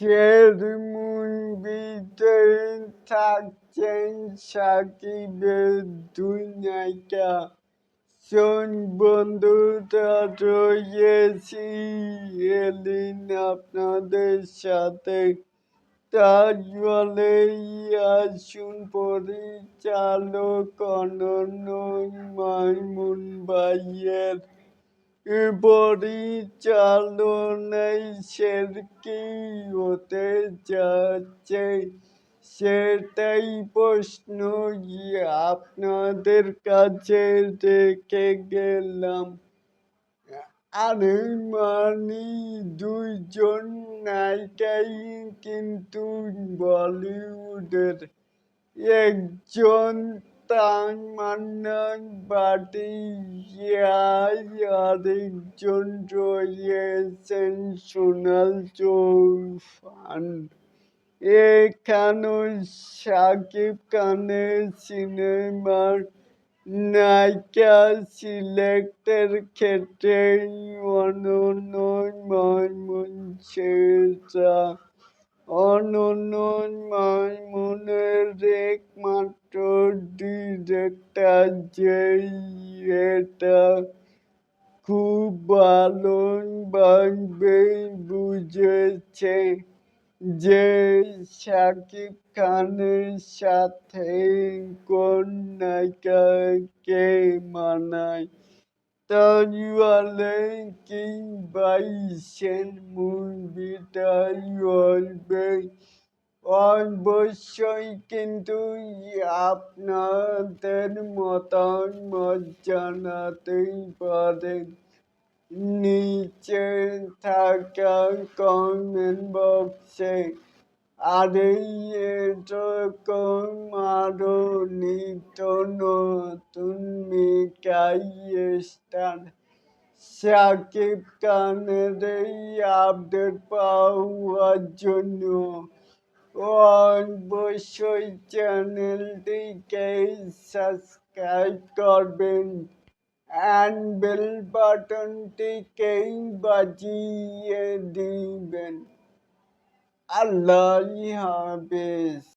সেরমুন ভিতরে থাকছেন সাকিবের দুই নায়িকা। শোন বন্ধুরা, রয়েছি এলিন আপনাদের সাথে। তাহলে আসুন পরিচালক অনন্য মাইমুন ভাইয়ের পরিচালনায় সের কি হতে যাচ্ছে সেটাই প্রশ্ন আপনাদের কাছে রেখে গেলাম। আরে মানে দুইজন নায়িকাই কিন্তু বলিউডের। একজন তামান্না ভাটিয়ায়, আরেকজন রয়েছেন সোনাল চৌহান। এখানেও শাকিব খানের সিনেমার নায়িকা সিলেক্টের ক্ষেত্রে অনন্য মাইমুন সেরা। অনন্য মাইমুনের একমাত্র ডিরেক্টর যেই এটা খুব ভালোভাবে বুঝেছে যে শাকিব খানের সাথে কোন নায়িকাকে মানায়। তাহলে কি ভাইছেন মুভিটা হবে? অবশ্যই কিন্তু আপনাদের মতামত জানাতেই পারেন নিচে থাকা কমেন্ট বক্সে। আর এরকম আরো নিত্য নতুন মেকাই স্টার শাকিব খানের এই আপডেট পাওয়ার জন্য অবশ্যই চ্যানেলটিকে সাবস্ক্রাইব করবেন and বেল বাটনটিকে বাজিয়ে দিবেন। আল্লাহ হাফেজ।